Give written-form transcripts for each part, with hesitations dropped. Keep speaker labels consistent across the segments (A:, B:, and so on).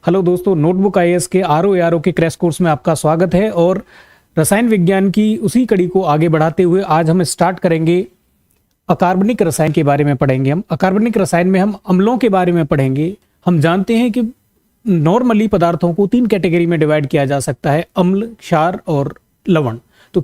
A: Hello दोस्तों, notebook IAS के RO के क्रैश कोर्स में आपका स्वागत है। और रसायन विज्ञान की उसी कड़ी को आगे बढ़ाते हुए आज हम स्टार्ट करेंगे अकार्बनिक रसायन के बारे में पढ़ेंगे। हम अकार्बनिक रसायन में हम अम्लों के बारे में पढ़ेंगे। हम जानते हैं कि नॉर्मली पदार्थों को 3 कैटेगरी में डिवाइड किया जा सकता है, अम्ल, क्षार और लवण। तो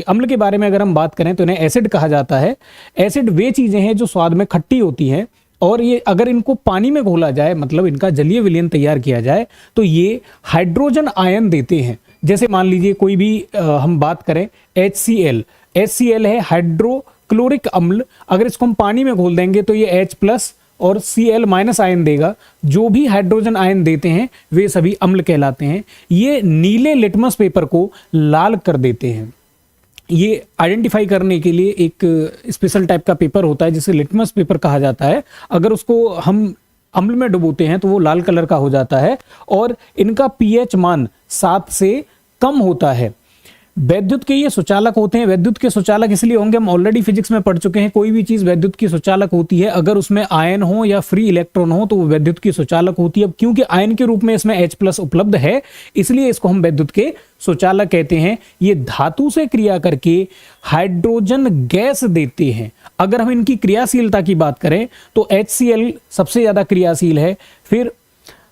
A: अम्ल के बारे में अगर हम बात करें तो इन्हें एसिड कहा जाता है। एसिड वे चीजें हैं जो स्वाद में खट्टी होती हैं और ये अगर इनको पानी में घोला जाए, मतलब इनका जलीय विलयन तैयार किया जाए, तो ये हाइड्रोजन आयन देते हैं। जैसे मान लीजिए कोई भी हम बात करें HCl है हाइड्रोक्लोरिक अम्ल। अगर इसको हम पानी में घोल देंगे तो ये H+ और Cl- आयन देगा। जो भी हाइड्रोजन आयन देते हैं वे सभी अम्ल कहलाते हैं। ये नीले लिटमस पेपर को लाल कर देते हैं। ये आइडेंटिफाई करने के लिए एक स्पेशल टाइप का पेपर होता है जिसे लिटमस पेपर कहा जाता है। अगर उसको हम अम्ल में डुबोते हैं तो वो लाल कलर का हो जाता है और इनका pH मान 7 से कम होता है। वैद्युत के ये सुचालक होते हैं। वैद्युत के सुचालक इसलिए होंगे, हम ऑलरेडी फिजिक्स में पढ़ चुके हैं। कोई भी चीज वैद्युत की सुचालक होती है, अगर उसमें आयन हो या फ्री इलेक्ट्रॉन हो तो वो वैद्युत की सुचालक होती है। अब क्योंकि आयन के रूप में इसमें H+ उपलब्ध है, इसलिए इसको हम वैद्युत के सुचालक कहते हैं। ये धातु से क्रिया करके हाइड्रोजन गैस देते हैं। अगर हम इनकी क्रियाशीलता की बात करें तो HCl सबसे ज्यादा क्रियाशील है, फिर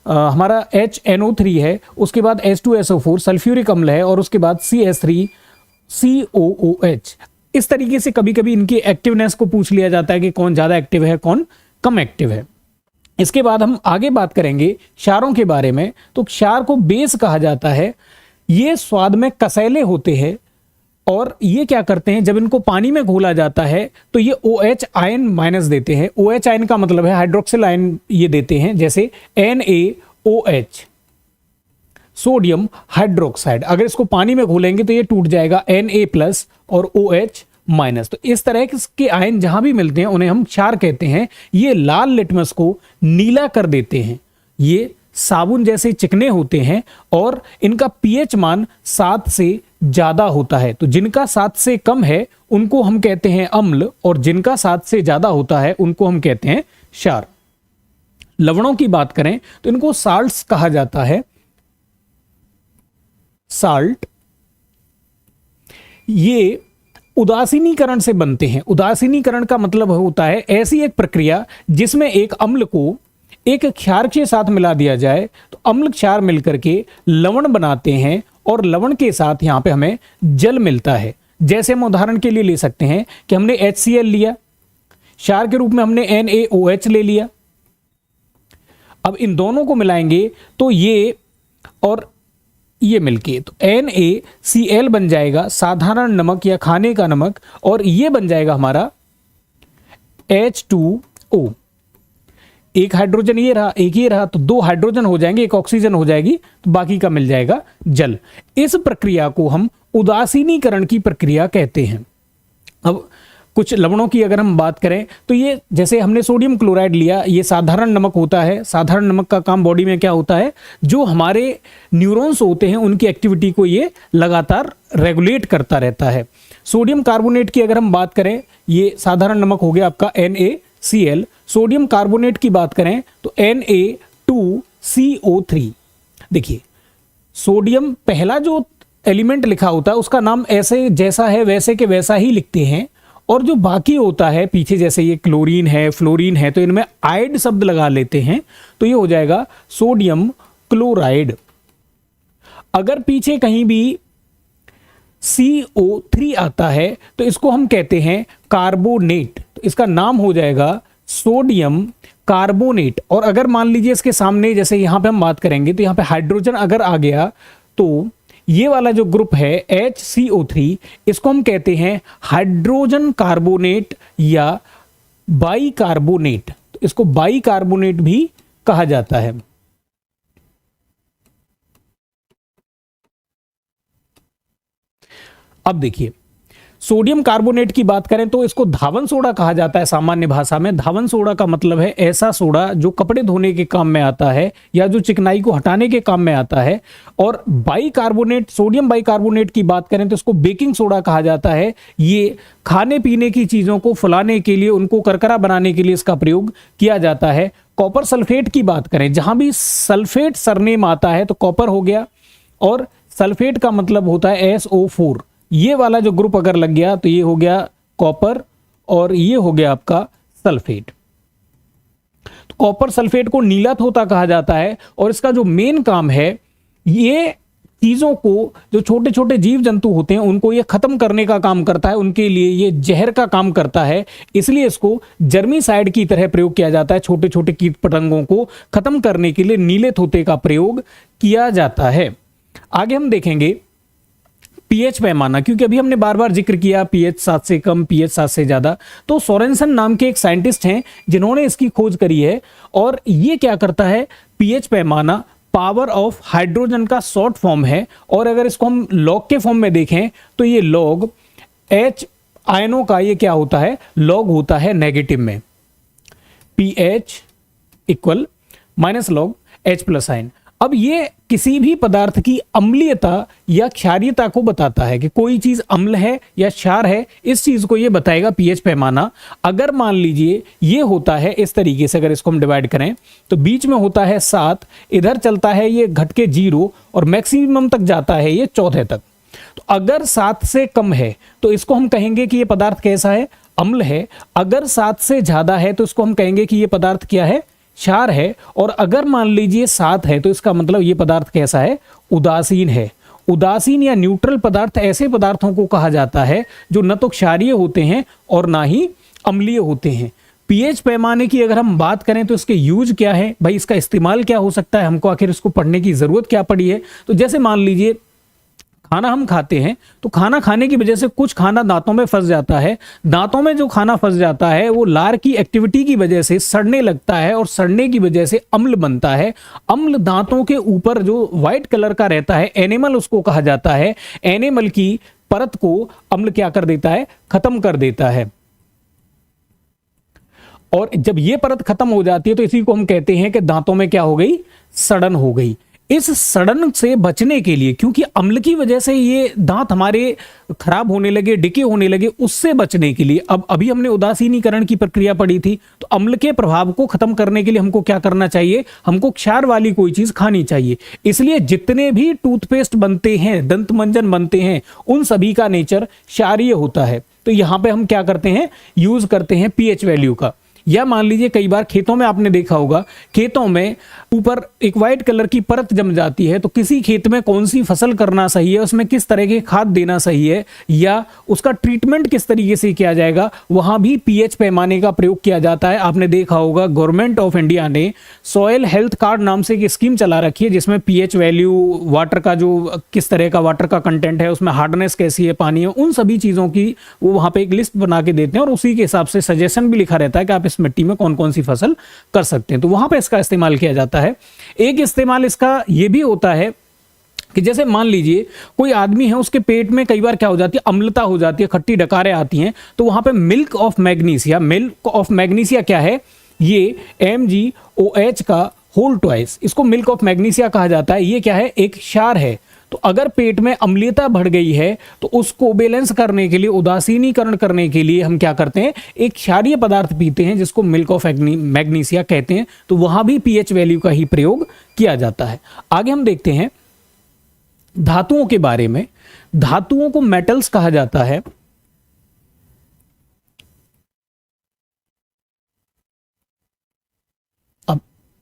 A: हमारा HNO3 है, उसके बाद H2SO4 सल्फ्यूरिक अम्ल है और उसके बाद CH3COOH। इस तरीके से कभी कभी इनकी एक्टिवनेस को पूछ लिया जाता है कि कौन ज्यादा एक्टिव है, कौन कम एक्टिव है। इसके बाद हम आगे बात करेंगे क्षारों के बारे में। तो क्षार को बेस कहा जाता है। ये स्वाद में कसैले होते हैं और ये क्या करते हैं, जब इनको पानी में घोला जाता है तो ये OH आयन माइनस देते हैं। OH आयन का मतलब है हाइड्रोक्सिल आयन ये देते हैं, जैसे NaOH सोडियम हाइड्रोक्साइड। अगर इसको पानी में घोलेंगे तो ये टूट जाएगा Na+ और OH-। तो इस तरह के आयन जहां भी मिलते हैं उन्हें हम क्षार कहते हैं। ये लाल लिटमस को नीला कर देते हैं। ये साबुन जैसे चिकने होते हैं और इनका pH मान 7 से ज्यादा होता है। तो जिनका 7 से कम है उनको हम कहते हैं अम्ल और जिनका 7 से ज्यादा होता है उनको हम कहते हैं क्षार। लवणों की बात करें तो इनको साल्ट्स कहा जाता है। साल्ट ये उदासीनीकरण से बनते हैं। उदासीनीकरण का मतलब होता है ऐसी एक प्रक्रिया जिसमें एक अम्ल को एक क्षार के साथ मिला दिया जाए तो अम्ल क्षार मिलकर के लवण बनाते हैं और लवण के साथ यहां पे हमें जल मिलता है। जैसे हम उदाहरण के लिए ले सकते हैं कि हमने HCl लिया, क्षार के रूप में हमने NaOH ले लिया। अब इन दोनों को मिलाएंगे तो ये और ये मिलके तो NaCl बन जाएगा, साधारण नमक या खाने का नमक, और ये बन जाएगा हमारा H2O। एक हाइड्रोजन ये रहा, एक ये रहा, तो 2 हाइड्रोजन हो जाएंगे, एक ऑक्सीजन हो जाएगी, तो बाकी का मिल जाएगा जल। इस प्रक्रिया को हम उदासीनीकरण की प्रक्रिया कहते हैं। अब कुछ लवणों की अगर हम बात करें तो ये जैसे हमने सोडियम क्लोराइड लिया, ये साधारण नमक होता है। साधारण नमक का काम बॉडी में क्या होता है, जो हमारे न्यूरॉन्स होते हैं उनकी एक्टिविटी को ये लगातार रेगुलेट करता रहता है। सोडियम कार्बोनेट की अगर हम बात करें, ये साधारण नमक हो गया आपका NaCl। सोडियम कार्बोनेट की बात करें तो Na2CO3। देखिए सोडियम पहला जो एलिमेंट लिखा होता है उसका नाम ऐसे जैसा है वैसे के वैसा ही लिखते हैं, और जो बाकी होता है पीछे, जैसे ये क्लोरीन है, फ्लोरीन है, तो इनमें आइड शब्द लगा लेते हैं तो ये हो जाएगा सोडियम क्लोराइड। अगर पीछे कहीं भी CO3 आता है तो इसको हम कहते हैं कार्बोनेट, तो इसका नाम हो जाएगा सोडियम कार्बोनेट। और अगर मान लीजिए इसके सामने, जैसे यहां पे हम बात करेंगे तो यहां पे हाइड्रोजन अगर आ गया तो ये वाला जो ग्रुप है HCO3, इसको हम कहते हैं हाइड्रोजन कार्बोनेट या बाइकार्बोनेट। तो इसको बाइकार्बोनेट भी कहा जाता है। अब देखिए सोडियम कार्बोनेट की बात करें तो इसको धावन सोडा कहा जाता है सामान्य भाषा में। धावन सोडा का मतलब है ऐसा सोडा जो कपड़े धोने के काम में आता है या जो चिकनाई को हटाने के काम में आता है। और बाइकार्बोनेट, सोडियम बाइकार्बोनेट की बात करें तो इसको बेकिंग सोडा कहा जाता है। ये खाने पीने की चीजों को फुलाने के लिए, उनको करकरा बनाने के लिए इसका प्रयोग किया जाता है। कॉपर सल्फेट की बात करें, जहां भी सल्फेट सरनेम आता है तो कॉपर हो गया, और सल्फेट का मतलब होता है SO4। ये वाला जो ग्रुप अगर लग गया तो ये हो गया कॉपर और ये हो गया आपका सल्फेट। तो कॉपर सल्फेट को नीला तोता कहा जाता है और इसका जो मेन काम है, ये चीजों को, जो छोटे छोटे जीव जंतु होते हैं उनको ये खत्म करने का काम करता है, उनके लिए ये जहर का काम करता है। इसलिए इसको जर्मीसाइड की तरह प्रयोग किया जाता है। छोटे छोटे कीट पतंगों को खत्म करने के लिए नीले तोते का प्रयोग किया जाता है। आगे हम देखेंगे पीएच पैमाना, क्योंकि अभी हमने बार बार जिक्र किया पीएच 7 से कम, पीएच 7 से ज्यादा। तो सोरेनसन नाम के एक साइंटिस्ट हैं जिन्होंने इसकी खोज करी है, और ये क्या करता है, पीएच पैमाना पावर ऑफ हाइड्रोजन का शॉर्ट फॉर्म है। और अगर इसको हम लॉग के फॉर्म में देखें तो ये लॉग H आयनों का ये क्या होता है, लॉग होता है नेगेटिव में। PH equal minus log H plus ion. अब ये किसी भी पदार्थ की अम्लीयता या क्षारीयता को बताता है कि कोई चीज अम्ल है या क्षार है, इस चीज को ये बताएगा पीएच पैमाना। अगर मान लीजिए ये होता है इस तरीके से, अगर इसको हम डिवाइड करें तो बीच में होता है 7, इधर चलता है ये घट के 0 और मैक्सिमम तक जाता है ये 14 तक। तो अगर 7 से कम है तो इसको हम कहेंगे कि ये पदार्थ कैसा है, अम्ल है। अगर 7 से ज्यादा है तो इसको हम कहेंगे कि ये पदार्थ क्या है, क्षार है। और अगर मान लीजिए 7 है तो इसका मतलब ये पदार्थ कैसा है, उदासीन है। उदासीन या न्यूट्रल पदार्थ ऐसे पदार्थों को कहा जाता है जो न तो क्षारीय होते हैं और ना ही अम्लीय होते हैं। पीएच पैमाने की अगर हम बात करें तो इसके यूज क्या है, भाई इसका इस्तेमाल क्या हो सकता है, हमको आखिर इसको पढ़ने की जरूरत क्या पड़ी है। तो जैसे मान लीजिए खाना हम खाते हैं तो खाना खाने की वजह से कुछ खाना दांतों में फंस जाता है। दांतों में जो खाना फंस जाता है वो लार की एक्टिविटी की वजह से सड़ने लगता है और सड़ने की वजह से अम्ल बनता है। अम्ल दांतों के ऊपर जो व्हाइट कलर का रहता है, एनिमल उसको कहा जाता है। एनिमल की परत को अम्ल क्या कर देता है, खत्म कर देता है। और जब ये परत खत्म हो जाती है तो इसी को हम कहते हैं कि दांतों में क्या हो गई, सड़न हो गई। इस सड़न से बचने के लिए, क्योंकि अम्ल की वजह से ये दांत हमारे खराब होने लगे, डिके होने लगे, उससे बचने के लिए अब अभी हमने उदासीनीकरण की प्रक्रिया पढ़ी थी। तो अम्ल के प्रभाव को खत्म करने के लिए हमको क्या करना चाहिए, हमको क्षार वाली कोई चीज खानी चाहिए। इसलिए जितने भी टूथपेस्ट बनते हैं, दंत मंजन बनते हैं, उन सभी का नेचर क्षारीय होता है। तो यहां पे हम क्या करते हैं, यूज करते हैं पीएच वैल्यू का। या मान लीजिए कई बार खेतों में आपने देखा होगा, खेतों में ऊपर एक व्हाइट कलर की परत जम जाती है, तो किसी खेत में कौन सी फसल करना सही है, उसमें किस तरह के खाद देना सही है, या उसका ट्रीटमेंट किस तरीके से किया जाएगा, वहां भी पीएच पैमाने का प्रयोग किया जाता है। आपने देखा होगा गवर्नमेंट ऑफ इंडिया ने सॉयल हेल्थ कार्ड नाम से एक स्कीम चला रखी है, जिसमें पीएच वैल्यू, वाटर का जो किस तरह का वाटर का कंटेंट है, उसमें हार्डनेस कैसी है पानी है, उन सभी चीजों की वो वहां पे एक लिस्ट बना के देते हैं और उसी के हिसाब से सजेशन भी लिखा रहता है कि आप मिट्टी में कौन कौन सी फसल कर सकते हैं। तो वहां पे इसका इस्तेमाल किया जाता है। एक इस्तेमाल इसका यह भी होता है कि जैसे मान लीजिए कोई आदमी है, उसके पेट में कई बार क्या हो जाती है, अम्लता हो जाती है, खट्टी डकारें आती हैं, तो वहां पे मिल्क ऑफ मैग्नीशिया क्या है, ये MgOH का होल ट्वाइस, इसको मिल्क ऑफ मैग्नीशिया कहा जाता है। ये क्या है, एक क्षार है। तो अगर पेट में अम्लीयता बढ़ गई है तो उसको बैलेंस करने के लिए, उदासीनीकरण करने के लिए हम क्या करते हैं, एक क्षारीय पदार्थ पीते हैं जिसको मिल्क ऑफ मैग्नीशिया कहते हैं। तो वहां भी पीएच वैल्यू का ही प्रयोग किया जाता है। आगे हम देखते हैं धातुओं के बारे में। धातुओं को मेटल्स कहा जाता है।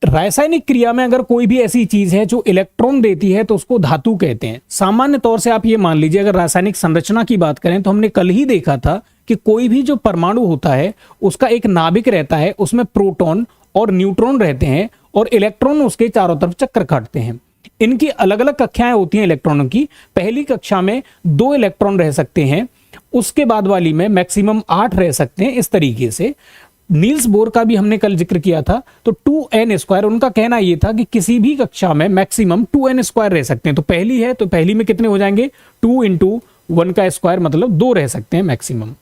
A: रासायनिक क्रिया में अगर कोई भी ऐसी चीज है जो इलेक्ट्रॉन देती है तो उसको धातु कहते हैं। सामान्य तौर से आप ये मान लीजिए, अगर रासायनिक संरचना की बात करें तो हमने कल ही देखा था कि कोई भी जो परमाणु होता है उसका एक नाभिक रहता है, उसमें प्रोटॉन और न्यूट्रॉन रहते हैं और इलेक्ट्रॉन उसके चारों तरफ चक्कर काटते हैं। इनकी अलग अलग कक्षाएं होती हैं इलेक्ट्रॉनों की। पहली कक्षा में 2 इलेक्ट्रॉन रह सकते हैं, उसके बाद वाली में मैक्सिमम 8 रह सकते हैं। इस तरीके से नील्स बोर का भी हमने कल जिक्र किया था। तो 2n², उनका कहना यह था कि किसी भी कक्षा में मैक्सिमम 2n² रह सकते हैं। तो पहली है तो पहली में कितने हो जाएंगे, 2 × 1 का स्क्वायर मतलब 2 रह सकते हैं मैक्सिमम।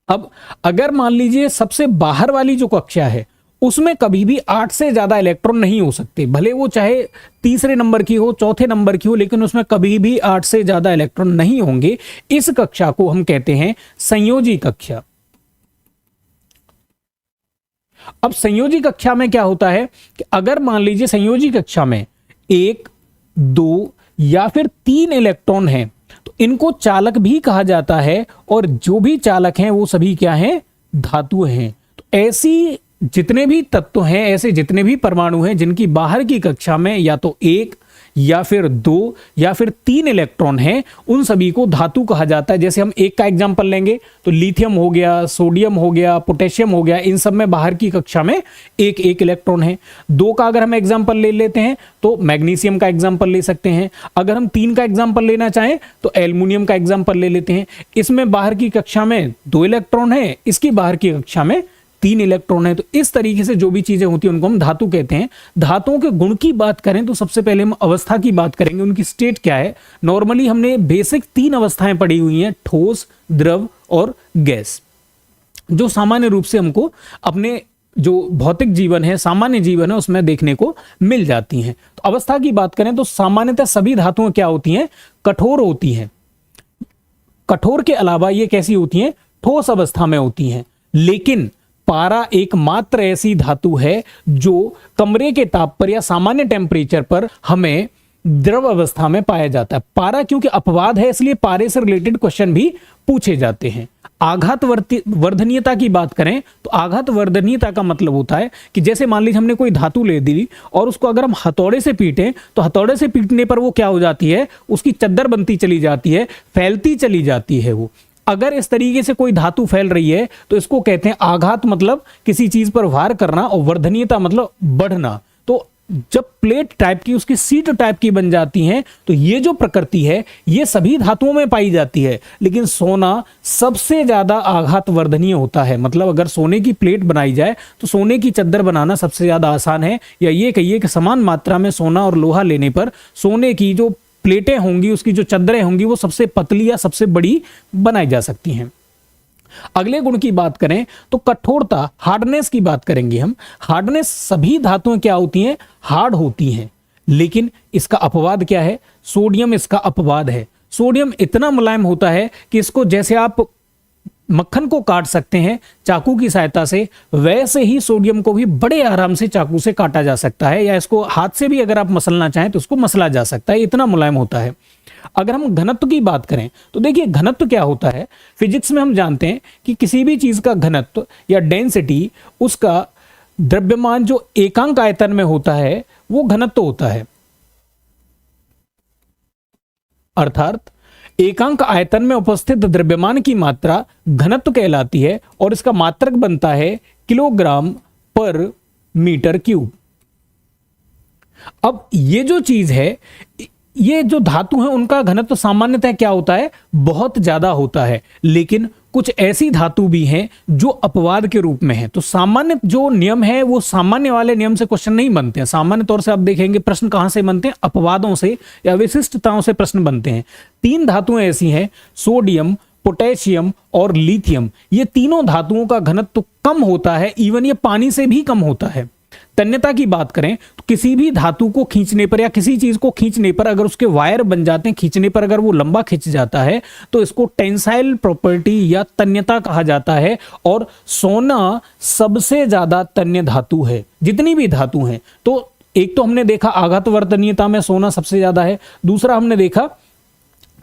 A: अब अगर मान लीजिए सबसे बाहर वाली जो कक्षा है उसमें कभी भी 8 से ज्यादा इलेक्ट्रॉन नहीं हो सकते, भले वो चाहे तीसरे नंबर की हो, चौथे नंबर की हो, लेकिन उसमें कभी भी 8 से ज्यादा इलेक्ट्रॉन नहीं होंगे। इस कक्षा को हम कहते हैं संयोजी कक्षा। अब संयोजी कक्षा में क्या होता है कि अगर मान लीजिए संयोजी कक्षा में 1, 2 या फिर 3 इलेक्ट्रॉन हैं तो इनको चालक भी कहा जाता है, और जो भी चालक हैं वो सभी क्या हैं, धातु हैं। तो ऐसी जितने भी तत्व हैं, ऐसे जितने भी परमाणु हैं जिनकी बाहर की कक्षा में या तो 1 या फिर 2 या फिर 3 इलेक्ट्रॉन हैं, उन सभी को धातु कहा जाता है। जैसे हम 1 का एग्जांपल लेंगे तो लिथियम हो गया, सोडियम हो गया, पोटेशियम हो गया, इन सब में बाहर की कक्षा में 1 इलेक्ट्रॉन है। 2 का अगर हम एग्जांपल ले लेते हैं तो मैग्नीशियम का एग्जांपल ले सकते हैं। अगर हम 3 का एग्जांपल लेना चाहें तो एल्युमिनियम का एग्जांपल ले लेते हैं। इसमें बाहर की कक्षा में 2 इलेक्ट्रॉन है, इसकी बाहर की कक्षा में 3 इलेक्ट्रॉन है। तो इस तरीके से जो भी चीजें होती हैं उनको हम धातु कहते हैं। धातुओं के गुण की बात करें तो सबसे पहले हम अवस्था की बात करेंगे, उनकी स्टेट क्या है। नॉर्मली हमने बेसिक 3 अवस्थाएं पढ़ी हुई हैं, ठोस, द्रव और गैस, जो सामान्य रूप से हमको अपने जो भौतिक जीवन है, सामान्य जीवन है, उसमें देखने को मिल जाती हैं। तो अवस्था की बात करें तो सामान्यतः सभी धातुएं क्या होती हैं, कठोर होती हैं। कठोर के अलावा ये कैसी होती हैं, ठोस अवस्था में होती हैं। लेकिन पारा एकमात्र ऐसी धातु है जो कमरे के ताप पर या सामान्य टेम्परेचर पर हमें द्रव अवस्था में पाया जाता है। पारा क्योंकि अपवाद है इसलिए पारे से रिलेटेड क्वेश्चन भी पूछे जाते हैं। आघात वर्धनीयता की बात करें तो आघात वर्धनीयता का मतलब होता है कि जैसे मान लीजिए हमने कोई धातु ले दी और उसको अगर हम हथौड़े से पीटें तो हथौड़े से पीटने पर वो क्या हो जाती है, उसकी चद्दर बनती चली जाती है, फैलती चली जाती है। वो अगर इस तरीके से कोई धातु फैल रही है तो इसको कहते हैं आघात, मतलब किसी चीज पर वार करना, और वर्धनीयता मतलब बढ़ना। तो जब प्लेट टाइप की उसकी सीट टाइप की बन जाती हैं तो ये जो प्रकृति है ये सभी धातुओं में पाई जाती है, लेकिन सोना सबसे ज्यादा आघात वर्धनीय होता है। मतलब अगर सोने की प्लेट बनाई जाए तो सोने की चद्दर बनाना सबसे ज्यादा आसान है, या ये कहिए कि समान मात्रा में सोना और लोहा लेने पर सोने की जो प्लेटें होंगी, उसकी जो चद्दरें होंगी, वो सबसे पतली या सबसे बड़ी बनाई जा सकती हैं। अगले गुण की बात करें तो कठोरता, हार्डनेस की बात करेंगे हम। हार्डनेस, सभी धातुएं क्या होती हैं, हार्ड होती हैं, लेकिन इसका अपवाद क्या है, सोडियम इसका अपवाद है। सोडियम इतना मुलायम होता है कि इसको जैसे आप मक्खन को काट सकते हैं चाकू की सहायता से, वैसे ही सोडियम को भी बड़े आराम से चाकू से काटा जा सकता है, या इसको हाथ से भी अगर आप मसलना चाहें तो उसको मसला जा सकता है, इतना मुलायम होता है। अगर हम घनत्व की बात करें तो देखिए घनत्व क्या होता है, फिजिक्स में हम जानते हैं कि किसी भी चीज का घनत्व या डेंसिटी, उसका द्रव्यमान जो एकांक आयतन में होता है वो घनत्व होता है। अर्थात एकांक आयतन में उपस्थित द्रव्यमान की मात्रा घनत्व कहलाती है, और इसका मात्रक बनता है किलोग्राम पर मीटर क्यूब। अब ये जो चीज है, ये जो धातु है उनका घनत्व सामान्यतः क्या होता है, बहुत ज्यादा होता है, लेकिन कुछ ऐसी धातु भी हैं जो अपवाद के रूप में है। तो सामान्य जो नियम है वो सामान्य वाले नियम से क्वेश्चन नहीं बनते हैं। सामान्य तौर से आप देखेंगे प्रश्न कहां से बनते हैं, अपवादों से या विशिष्टताओं से प्रश्न बनते हैं। 3 धातुएं ऐसी हैं, सोडियम, पोटेशियम और लिथियम। ये तीनों धातुओं का घनत्व कम होता है, इवन ये पानी से भी कम होता है। तन्यता की बात करें तो किसी भी धातु को खींचने पर या किसी चीज को खींचने पर अगर उसके वायर बन जाते हैं, खींचने पर अगर वो लंबा खिंच जाता है तो इसको टेंसाइल प्रॉपर्टी या तन्यता कहा जाता है। और सोना सबसे ज्यादा तन्य धातु है जितनी भी धातु हैं। तो एक तो हमने देखा आघात वर्धनीयता में सोना सबसे ज्यादा है, दूसरा हमने देखा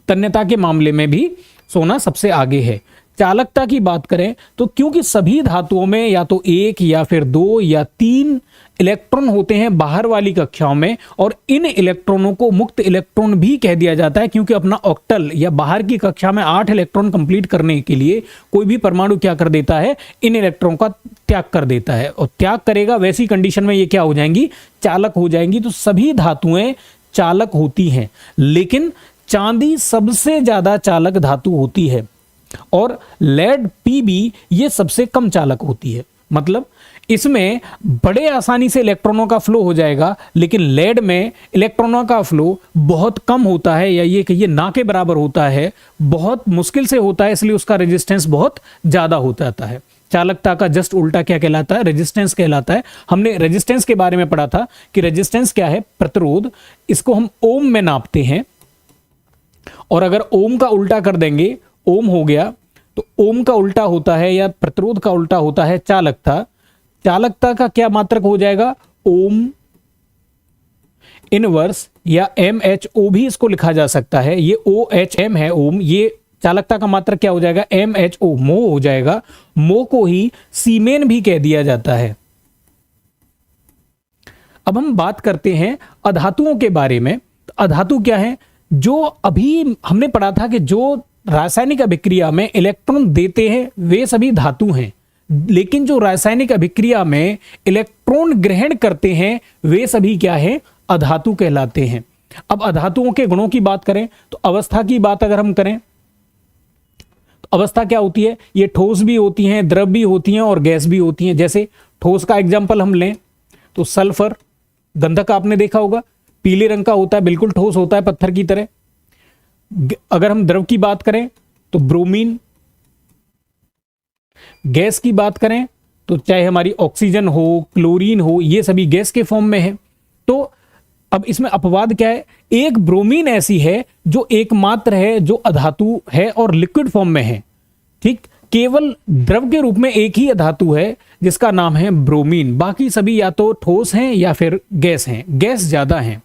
A: तन्यता के मामले में भी सोना सबसे आगे है। चालकता की बात करें तो क्योंकि सभी धातुओं में या तो 1 या फिर 2 या 3 इलेक्ट्रॉन होते हैं बाहर वाली कक्षाओं में, और इन इलेक्ट्रॉनों को मुक्त इलेक्ट्रॉन भी कह दिया जाता है, क्योंकि अपना ऑक्टल या बाहर की कक्षा में 8 इलेक्ट्रॉन कंप्लीट करने के लिए कोई भी परमाणु क्या कर देता है, इन इलेक्ट्रॉन का त्याग कर देता है, और त्याग करेगा वैसी कंडीशन में ये क्या हो जाएंगी, चालक हो जाएंगी। तो सभी धातुएं चालक होती हैं, लेकिन चांदी सबसे ज्यादा चालक धातु होती है, और लेड पीबी ये सबसे कम चालक होती है। मतलब इसमें बड़े आसानी से इलेक्ट्रॉनों का फ्लो हो जाएगा, लेकिन लेड में इलेक्ट्रॉनों का फ्लो बहुत कम होता है, या ये कहिए ना के बराबर होता है, बहुत मुश्किल से होता है, इसलिए उसका रेजिस्टेंस बहुत ज्यादा हो जाता है। चालकता का जस्ट उल्टा क्या कहलाता है? रेजिस्टेंस कहलाता है। हमने रेजिस्टेंस के बारे में पढ़ा था कि रेजिस्टेंस क्या है? प्रतिरोध। इसको हम ओम में नापते हैं, और अगर ओम का उल्टा कर देंगे, ओम हो गया, तो ओम का उल्टा होता है या प्रतिरोध का उल्टा होता है चालकता। चालकता का क्या मात्रक हो जाएगा? ओम इनवर्स, या MHO भी इसको लिखा जा सकता है। ये OHM है ओम, ये चालकता का मात्रक क्या हो जाएगा? MHO, मो हो जाएगा। मो को ही सीमेन भी कह दिया जाता है। अब हम बात करते हैं अधातुओं के बारे में। अधातु क्या है? जो अभी हमने पढ़ा था कि जो रासायनिक अभिक्रिया में इलेक्ट्रॉन देते हैं वे सभी धातु हैं, लेकिन जो रासायनिक अभिक्रिया में इलेक्ट्रॉन ग्रहण करते हैं वे सभी क्या है? अधातु कहलाते हैं। अब अधातुओं के गुणों की बात करें तो अवस्था की बात अगर हम करें तो अवस्था क्या होती है? ये ठोस भी होती हैं, द्रव भी होती हैं और गैस भी होती हैं। जैसे ठोस का एग्जाम्पल हम लें तो सल्फर, गंधक आपने देखा होगा, पीले रंग का होता है, बिल्कुल ठोस होता है पत्थर की तरह। अगर हम द्रव की बात करें तो ब्रोमीन। गैस की बात करें तो चाहे हमारी ऑक्सीजन हो, क्लोरीन हो, ये सभी गैस के फॉर्म में है। तो अब इसमें अपवाद क्या है? एक ब्रोमीन ऐसी है जो एकमात्र है जो अधातु है और लिक्विड फॉर्म में है। ठीक, केवल द्रव के रूप में एक ही अधातु है जिसका नाम है ब्रोमीन, बाकी सभी या तो ठोस हैं या फिर गैस हैं, गैस ज्यादा हैं।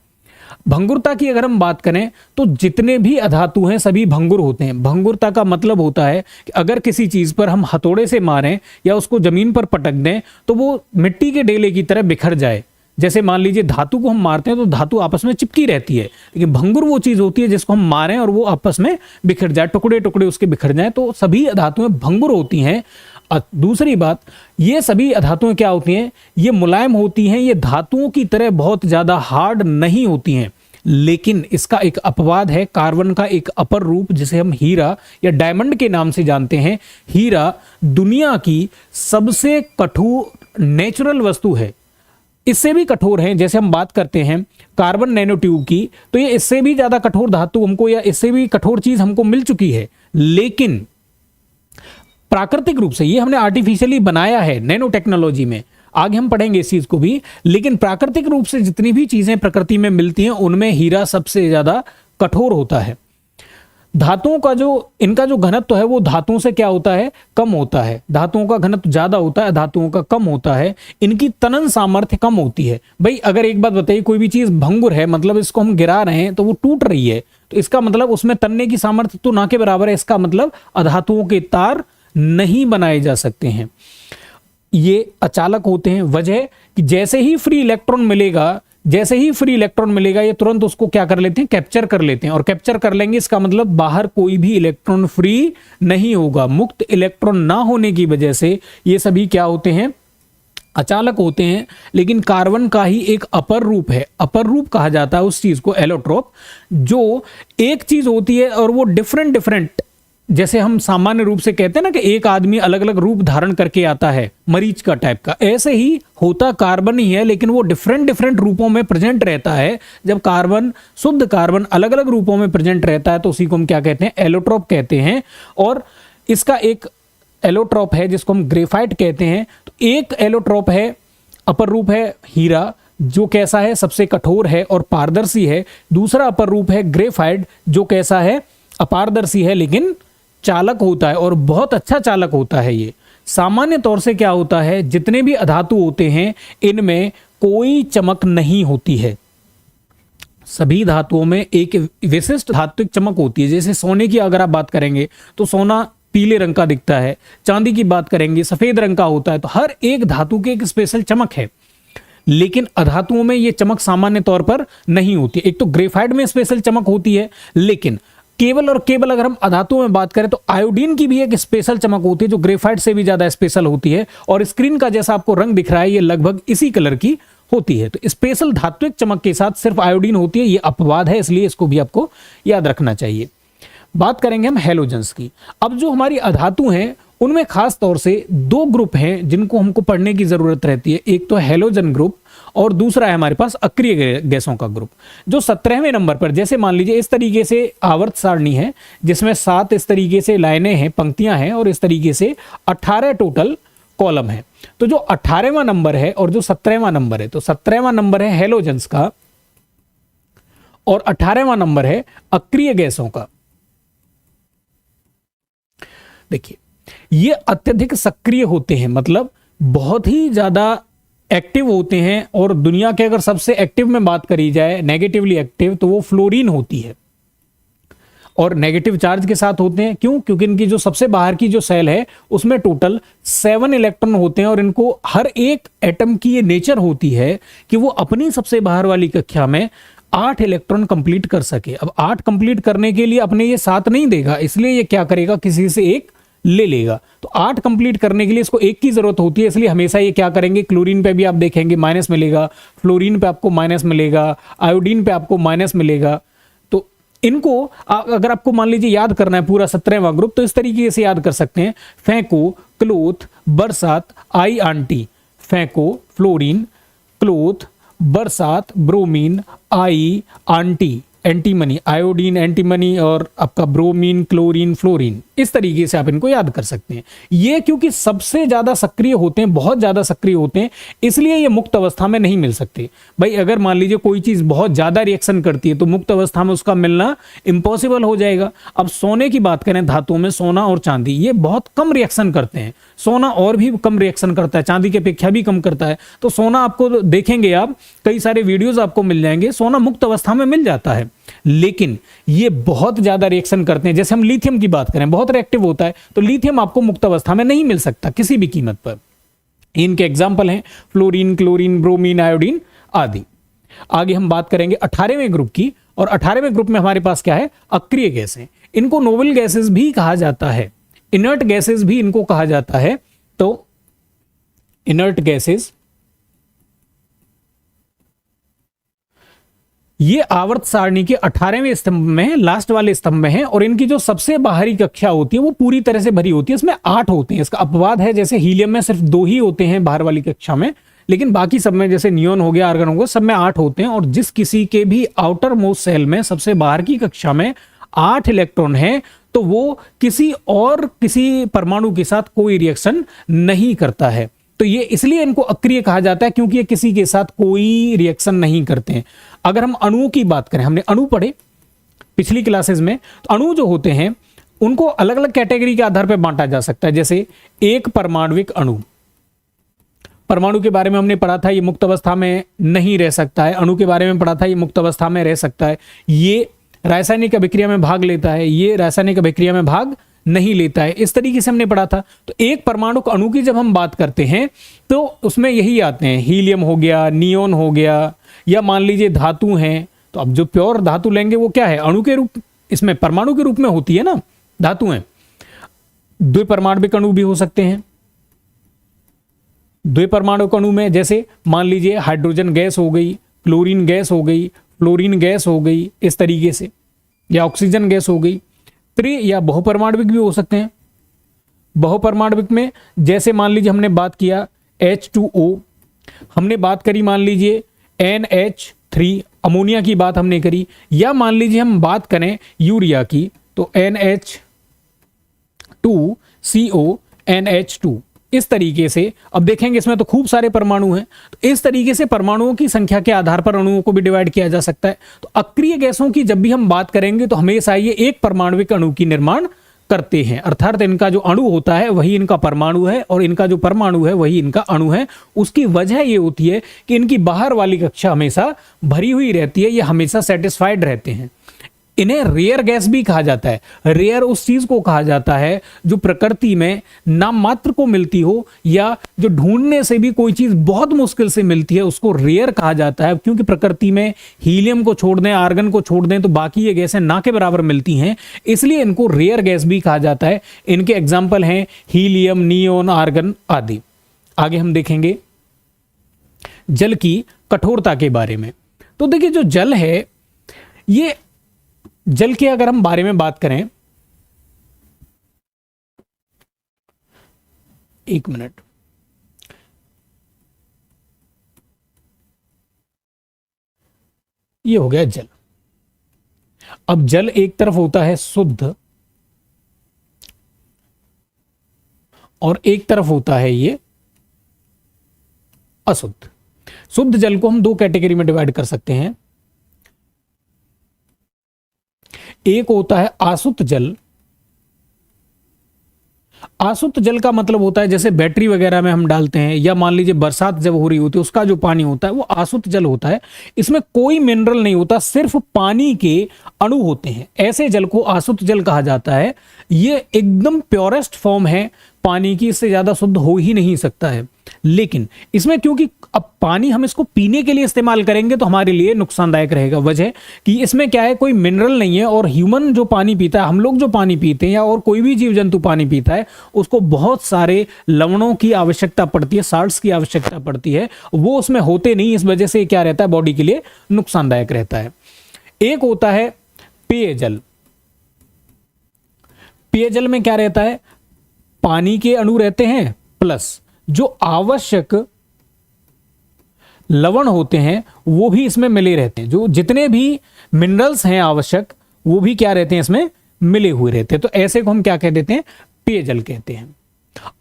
A: भंगुरता की अगर हम बात करें तो जितने भी अधातु हैं सभी भंगुर होते हैं। भंगुरता का मतलब होता है कि अगर किसी चीज पर हम हथौड़े से मारें या उसको जमीन पर पटक दें तो वो मिट्टी के ढेले की तरह बिखर जाए। जैसे मान लीजिए धातु को हम मारते हैं तो धातु आपस में चिपकी रहती है, लेकिन भंगुर वो चीज होती है जिसको हम मारें और वो आपस में बिखर जाए, टुकड़े टुकड़े उसके बिखर जाए। तो सभी धातुएं भंगुर होती हैं। दूसरी बात, ये सभी धातुएं क्या होती हैं? ये मुलायम होती हैं, ये धातुओं की तरह बहुत ज्यादा हार्ड नहीं होती हैं। लेकिन इसका एक अपवाद है, कार्बन का एक अपर रूप जिसे हम हीरा या डायमंड के नाम से जानते हैं। हीरा दुनिया की सबसे कठोर नेचुरल वस्तु है, इससे भी कठोर है। जैसे हम बात करते हैं कार्बन नैनो ट्यूब की, तो ये इससे भी ज्यादा कठोर धातु हमको या इससे भी कठोर चीज हमको मिल चुकी है, लेकिन प्राकृतिक रूप से ये हमने आर्टिफिशियली बनाया है नैनो टेक्नोलॉजी में। आगे हम पढ़ेंगे इस चीज को भी, लेकिन प्राकृतिक रूप से जितनी भी चीजें प्रकृति में मिलती हैं उनमें हीरा सबसे ज्यादा कठोर होता है। धातुओं का जो इनका जो घनत्व है वो धातुओं से क्या होता है? कम होता है। धातुओं का घनत्व ज्यादा होता है, धातुओं का कम होता है। इनकी तनन सामर्थ्य कम होती है। भाई अगर एक बात बताइए, कोई भी चीज भंगुर है, मतलब इसको हम गिरा रहे हैं तो वो टूट रही है, तो इसका मतलब उसमें तनने की सामर्थ्य तो ना के बराबर है। इसका मतलब अधातुओं के तार नहीं बनाए जा सकते हैं, ये अचालक होते हैं। वजह कि जैसे ही फ्री इलेक्ट्रॉन मिलेगा ये तुरंत उसको क्या कर लेते हैं? कैप्चर कर लेते हैं। और कैप्चर कर लेंगे इसका मतलब बाहर कोई भी इलेक्ट्रॉन फ्री नहीं होगा। मुक्त इलेक्ट्रॉन ना होने की वजह से ये सभी क्या होते हैं? अचालक होते हैं। लेकिन कार्बन का ही एक अपर रूप है, अपर रूप कहा जाता है उस चीज को, एलोट्रोप, जो एक चीज होती है और वो डिफरेंट, जैसे हम सामान्य रूप से कहते हैं ना कि एक आदमी अलग अलग रूप धारण करके आता है, मरीज का टाइप का, ऐसे ही होता कार्बन ही है, लेकिन वो डिफरेंट रूपों में प्रेजेंट रहता है। जब कार्बन, शुद्ध कार्बन अलग अलग रूपों में प्रेजेंट रहता है तो उसी को हम क्या कहते हैं? एलोट्रोप कहते हैं। और इसका एक एलोट्रोप है जिसको हम ग्रेफाइट कहते हैं। तो एक एलोट्रोप है, अपर रूप है हीरा, जो कैसा है? सबसे कठोर है और पारदर्शी है। दूसरा अपर रूप है ग्रेफाइट, जो कैसा है? अपारदर्शी है लेकिन चालक होता है, और बहुत अच्छा चालक होता है। ये सामान्य तौर से क्या होता है? जितने भी अधातु होते हैं इनमें कोई चमक नहीं होती है। सभी धातुओं में एक विशिष्ट धात्विक चमक होती है। जैसे सोने की अगर आप बात करेंगे तो सोना पीले रंग का दिखता है, चांदी की बात करेंगे सफेद रंग का होता है। तो हर एक धातु की एक स्पेशल चमक है, लेकिन अधातुओं में ये चमक सामान्य तौर पर नहीं होती। एक तो ग्रेफाइट में स्पेशल चमक होती है, लेकिन केवल और केवल अगर हम अधातुओं में बात करें तो आयोडीन की भी एक स्पेशल चमक होती है जो ग्रेफाइट से भी ज्यादा स्पेशल होती है। और स्क्रीन का जैसा आपको रंग दिख रहा है ये लगभग इसी कलर की होती है। तो स्पेशल धात्विक चमक के साथ सिर्फ आयोडीन होती है, ये अपवाद है, इसलिए इसको भी आपको याद रखना चाहिए। बात करेंगे हम हैलोजेंस की। अब जो हमारी अधातु हैं उनमें खास तौर से दो ग्रुप हैं जिनको हमको पढ़ने की जरूरत रहती है। एक तो हैलोजन ग्रुप और दूसरा है हमारे पास अक्रिय गैसों का ग्रुप। जो 17वें नंबर पर, जैसे मान लीजिए इस तरीके से आवर्त सारणी है जिसमें 7 इस तरीके से लाइनें हैं, पंक्तियां हैं, और इस तरीके से 18 टोटल कॉलम है। तो जो 18वां नंबर है और जो 17वां नंबर है, तो 17वां नंबर है हैलोजन्स का और 18वां नंबर है अक्रिय गैसों का। देखिए ये अत्यधिक सक्रिय होते हैं, मतलब बहुत ही ज्यादा एक्टिव होते हैं। और दुनिया के अगर सबसे एक्टिव में बात करी जाए, नेगेटिवली एक्टिव, तो वो फ्लोरीन होती है और नेगेटिव चार्ज के साथ होते हैं। क्यों? क्योंकि इनकी जो सबसे बाहर की जो सेल है उसमें टोटल 7 इलेक्ट्रॉन होते हैं और इनको हर एक एटम की ये नेचर होती है कि वो अपनी सबसे बाहर वाली कक्षा में 8 इलेक्ट्रॉन कंप्लीट कर सके। अब 8 कंप्लीट करने के लिए अपने ये 7 नहीं देगा, इसलिए ये क्या करेगा, किसी से एक ले लेगा। तो 8 कंप्लीट करने के लिए इसको एक की जरूरत होती है, इसलिए हमेशा ये क्या करेंगे, क्लोरीन पे भी आप देखेंगे माइनस मिलेगा, फ्लोरीन पे आपको माइनस मिलेगा, आयोडीन पे आपको माइनस मिलेगा। तो इनको अगर आपको मान लीजिए याद करना है पूरा 17वां ग्रुप, तो इस तरीके से याद कर सकते हैं। फेंको, क्लोथ, बरसात, आई आंटी। फेंको, फ्लोरीन, क्लोथ, बरसात, ब्रोमीन, आई आंटी, एंटीमनी, आयोडीन, एंटीमनी, और आपका ब्रोमीन, क्लोरीन, फ्लोरीन। इस तरीके से आप इनको याद कर सकते हैं। ये क्योंकि सबसे ज्यादा सक्रिय होते हैं, बहुत ज्यादा सक्रिय होते हैं, इसलिए ये मुक्त अवस्था में नहीं मिल सकते। भाई अगर मान लीजिए कोई चीज बहुत ज्यादा रिएक्शन करती है तो मुक्त अवस्था में उसका मिलना इम्पॉसिबल हो जाएगा। अब सोने की बात करें, धातुओं में सोना और चांदी ये बहुत कम रिएक्शन करते हैं। सोना और भी कम रिएक्शन करता है, चांदी की अपेक्षा भी कम करता है। तो सोना आपको देखेंगे आप, कई सारे वीडियोस आपको मिल जाएंगे, सोना मुक्त अवस्था में मिल जाता है, लेकिन ये बहुत ज्यादा रिएक्शन करते हैं। जैसे हम लिथियम की बात करें, बहुत रिएक्टिव होता है, तो लिथियम आपको मुक्त अवस्था में नहीं मिल सकता किसी भी कीमत पर। इनके एग्जाम्पल हैं फ्लोरीन, क्लोरीन, ब्रोमीन, आयोडीन आदि। आगे हम बात करेंगे 18वें ग्रुप की, और 18वें ग्रुप में हमारे पास क्या है, अक्रिय गैसें। इनको नोबल गैसेस भी कहा जाता है, इनर्ट गैसेस भी इनको कहा जाता है। तो इनर्ट गैसेस ये आवर्त सारणी के 18वें स्तंभ में, लास्ट वाले स्तंभ में है, और इनकी जो सबसे बाहरी कक्षा होती है वो पूरी तरह से भरी होती है। इसमें 8 होते हैं। इसका अपवाद है, जैसे हीलियम में सिर्फ 2 ही होते हैं बाहर वाली कक्षा में, लेकिन बाकी सब में, जैसे नियोन हो गया, आर्गन हो गया, सब में 8 होते हैं। और जिस किसी के भी आउटर मोस्ट सेल में, सबसे बाहर की कक्षा में 8 इलेक्ट्रॉन है, तो वो किसी परमाणु के साथ कोई रिएक्शन नहीं करता है। तो ये इसलिए इनको अक्रिय कहा जाता है, क्योंकि ये किसी के साथ कोई रिएक्शन नहीं करते हैं। अगर हम अणुओं की बात करें, हमने अणु पढ़े पिछली क्लासेस में, तो अणु जो होते हैं उनको अलग अलग कैटेगरी के आधार पर बांटा जा सकता है। जैसे एक परमाणुविक अणु, परमाणु के बारे में हमने पढ़ा था, ये मुक्त अवस्था में नहीं रह सकता है। अणु के बारे में पढ़ा था, ये मुक्त अवस्था में रह सकता है, ये रासायनिक अभिक्रिया में भाग लेता है, ये रासायनिक अभिक्रिया में भाग नहीं लेता है। इस तरीके से हमने पढ़ा था। तो एक परमाणु अणु की जब हम बात करते हैं तो उसमें यही आते हैं, हीलियम हो गया, नियोन हो गया, या मान लीजिए धातु हैं। तो अब जो प्योर धातु लेंगे वो क्या है, अणु के रूप, इसमें परमाणु के रूप में होती है ना धातुएं। द्विपरमाणुक अणु भी हो सकते हैं। द्विपरमाणुक अणु में जैसे मान लीजिए हाइड्रोजन गैस हो गई, क्लोरीन गैस हो गई, फ्लोरीन गैस हो गई, इस तरीके से, या ऑक्सीजन गैस हो गई। त्रि या बहुपरमाणुक भी हो सकते हैं। बहुपरमाणुक में जैसे मान लीजिए हमने बात किया H2O, हमने बात करी मान लीजिए NH3, अमोनिया की बात हमने करी, या मान लीजिए हम बात करें यूरिया की, तो NH2CO NH2। इस तरीके से अब देखेंगे इसमें तो खूब सारे परमाणु हैं। तो इस तरीके से परमाणुओं की संख्या के आधार पर अणुओं को भी डिवाइड किया जा सकता है। तो अक्रिय गैसों की जब भी हम बात करेंगे तो हमेशा ये एक परमाणुविक अणु की निर्माण करते हैं, अर्थात इनका जो अणु होता है वही इनका परमाणु है और इनका जो परमाणु है वही इनका अणु है। उसकी वजह ये होती है कि इनकी बाहर वाली कक्षा हमेशा भरी हुई रहती है, ये हमेशा सेटिस्फाइड रहते हैं। इन्हें रेयर गैस भी कहा जाता है। रेयर उस चीज को कहा जाता है जो प्रकृति में नाम मात्र को मिलती हो, या जो ढूंढने से भी कोई चीज बहुत मुश्किल से मिलती है, उसको रेयर कहा जाता है। क्योंकि प्रकृति में हीलियम को छोड़ दें, आर्गन को छोड़ दें, तो बाकी ये गैसें ना के बराबर मिलती हैं, इसलिए इनको रेयर गैस भी कहा जाता है। इनके एग्जाम्पल हैं हीलियम, नियोन, आर्गन आदि। आगे हम देखेंगे जल की कठोरता के बारे में। तो देखिए जो जल है, ये जल के अगर हम बारे में बात करें एक मिनट। ये हो गया जल। अब जल एक तरफ होता है शुद्ध और एक तरफ होता है ये अशुद्ध। शुद्ध जल को हम दो कैटेगरी में डिवाइड कर सकते हैं। एक होता है आसुत जल। आसुत जल का मतलब होता है जैसे बैटरी वगैरह में हम डालते हैं, या मान लीजिए बरसात जब हो रही होती है उसका जो पानी होता है वो आसुत जल होता है। इसमें कोई मिनरल नहीं होता, सिर्फ पानी के अणु होते हैं। ऐसे जल को आसुत जल कहा जाता है। ये एकदम प्योरेस्ट फॉर्म है पानी की, इससे ज्यादा शुद्ध हो ही नहीं सकता है। लेकिन इसमें क्योंकि अब पानी हम इसको पीने के लिए इस्तेमाल करेंगे तो हमारे लिए नुकसानदायक रहेगा। वजह कि इसमें क्या है, कोई मिनरल नहीं है, और ह्यूमन जो पानी पीता है, हम लोग जो पानी पीते हैं या और कोई भी जीव जंतु पानी पीता है, उसको बहुत सारे लवणों की आवश्यकता पड़ती है, साल्ट्स की आवश्यकता पड़ती है। वो उसमें होते नहीं, इस वजह से क्या रहता है, बॉडी के लिए नुकसानदायक रहता है। एक होता है पेयजल। पेयजल में क्या रहता है, पानी के अणु रहते हैं प्लस जो आवश्यक लवण होते हैं वो भी इसमें मिले रहते हैं। जो जितने भी मिनरल्स हैं आवश्यक, वो भी क्या रहते हैं, इसमें मिले हुए रहते हैं। तो ऐसे को हम क्या कह देते हैं, पेयजल कहते हैं।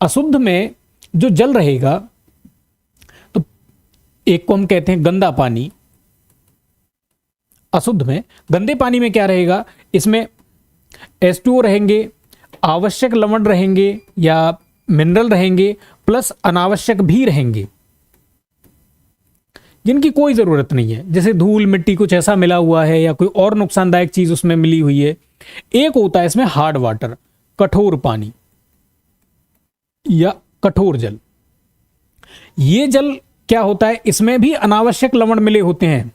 A: अशुद्ध में जो जल रहेगा, तो एक को हम कहते हैं गंदा पानी। अशुद्ध में, गंदे पानी में क्या रहेगा, इसमें H2O रहेंगे, आवश्यक लवण रहेंगे या मिनरल रहेंगे, प्लस अनावश्यक भी रहेंगे जिनकी कोई जरूरत नहीं है, जैसे धूल मिट्टी कुछ ऐसा मिला हुआ है या कोई और नुकसानदायक चीज उसमें मिली हुई है। एक होता है इसमें हार्ड वाटर, कठोर पानी या कठोर जल। ये जल क्या होता है, इसमें भी अनावश्यक लवण मिले होते हैं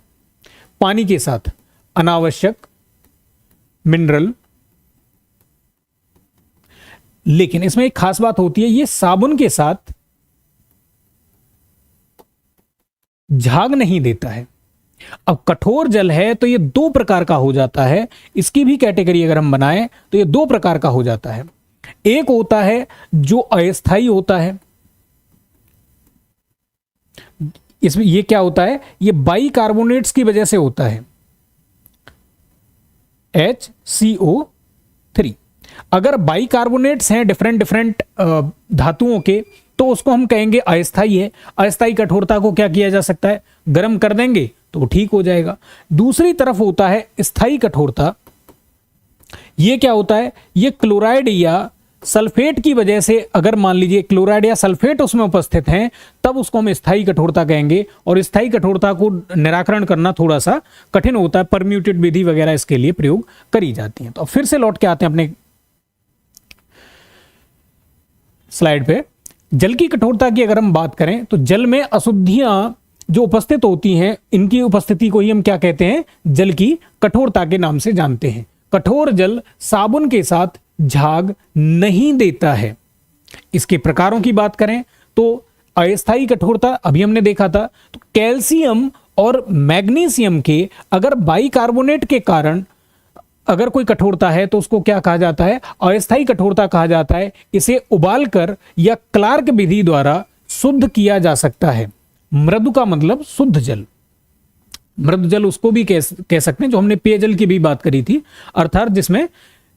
A: पानी के साथ, अनावश्यक मिनरल। लेकिन इसमें एक खास बात होती है, ये साबुन के साथ झाग नहीं देता है। अब कठोर जल है तो ये दो प्रकार का हो जाता है। इसकी भी कैटेगरी अगर हम बनाएं तो ये दो प्रकार का हो जाता है। एक होता है जो अस्थाई होता है, इसमें ये क्या होता है, ये बाइकार्बोनेट्स की वजह से होता है, HCO3। अगर बाइकार्बोनेट्स हैं डिफरेंट डिफरेंट धातुओं के, तो उसको हम कहेंगे अस्थाई है। अस्थाई कठोरता को क्या किया जा सकता है, गर्म कर देंगे तो वो ठीक हो जाएगा। दूसरी तरफ होता है स्थाई कठोरता। ये क्या होता है, ये क्लोराइड या सल्फेट की वजह से, अगर मान लीजिए क्लोराइड या सल्फेट उसमें उपस्थित हैं, तब उसको हम स्थाई कठोरता कहेंगे। और स्थाई कठोरता को निराकरण करना थोड़ा सा कठिन होता है, परम्यूटेड विधि वगैरह इसके लिए प्रयोग करी जाती है। तो फिर से लौट के आते हैं अपने स्लाइड पे। जल की कठोरता की अगर हम बात करें तो जल में अशुद्धियां जो उपस्थित होती हैं, इनकी उपस्थिति को ही हम क्या कहते हैं, जल की कठोरता के नाम से जानते हैं। कठोर जल साबुन के साथ झाग नहीं देता है। इसके प्रकारों की बात करें तो अस्थाई कठोरता अभी हमने देखा था, तो कैल्शियम और मैग्नीशियम के अगर बाइकार्बोनेट के कारण अगर कोई कठोरता है तो उसको क्या कहा जाता है, अस्थाई कठोरता कहा जाता है। इसे उबालकर या क्लार्क विधि द्वारा शुद्ध किया जा सकता है। मृदु का मतलब शुद्ध जल, मृदु जल उसको भी कह सकते हैं जो हमने पेयजल की भी बात करी थी, अर्थात जिसमें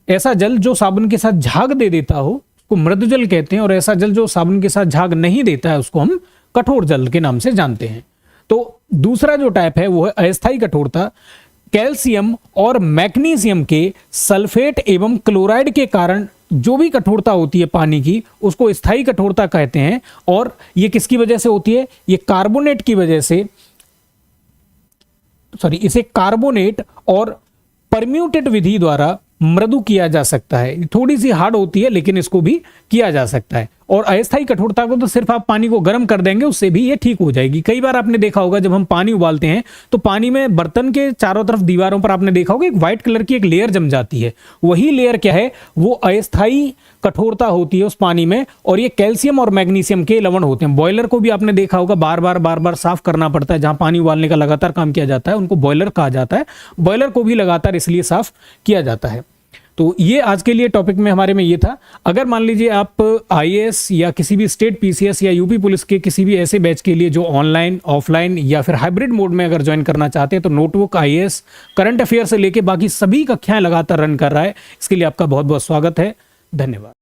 A: ऐसा जल जो साबुन के साथ झाग दे देता हो उसको मृदु जल कहते हैं, और ऐसा जल जो साबुन के साथ झाग नहीं देता है उसको हम कठोर जल के नाम से जानते हैं। तो दूसरा जो टाइप है वो है अस्थाई कठोरता। कैल्शियम और मैग्नीशियम के सल्फेट एवं क्लोराइड के कारण जो भी कठोरता होती है पानी की, उसको स्थायी कठोरता कहते हैं। और ये किसकी वजह से होती है, ये कार्बोनेट की वजह से, इसे कार्बोनेट और परम्यूटेड विधि द्वारा मृदु किया जा सकता है। थोड़ी सी हार्ड होती है लेकिन इसको भी किया जा सकता है। और अस्थायी कठोरता को तो सिर्फ आप पानी को गर्म कर देंगे उससे भी ये ठीक हो जाएगी। कई बार आपने देखा होगा जब हम पानी उबालते हैं तो पानी में बर्तन के चारों तरफ दीवारों पर आपने देखा होगा एक व्हाइट कलर की एक लेयर जम जाती है। वही लेयर क्या है, वो अस्थायी कठोरता होती है उस पानी में, और ये कैल्शियम और मैग्नीशियम के लवण होते हैं। बॉयलर को भी आपने देखा होगा बार बार साफ करना पड़ता है, जहां पानी उबालने का लगातार काम किया जाता है उनको बॉयलर कहा जाता है। बॉयलर को भी लगातार इसलिए साफ किया जाता है। तो ये आज के लिए टॉपिक में हमारे में ये था। अगर मान लीजिए आप आईएएस या किसी भी स्टेट पीसीएस या यूपी पुलिस के किसी भी ऐसे बैच के लिए जो ऑनलाइन, ऑफलाइन या फिर हाइब्रिड मोड में अगर ज्वाइन करना चाहते हैं, तो नोटबुक आईएएस करंट अफेयर से लेके बाकी सभी कक्षाएं लगातार रन कर रहा है। इसके लिए आपका बहुत बहुत स्वागत है। धन्यवाद।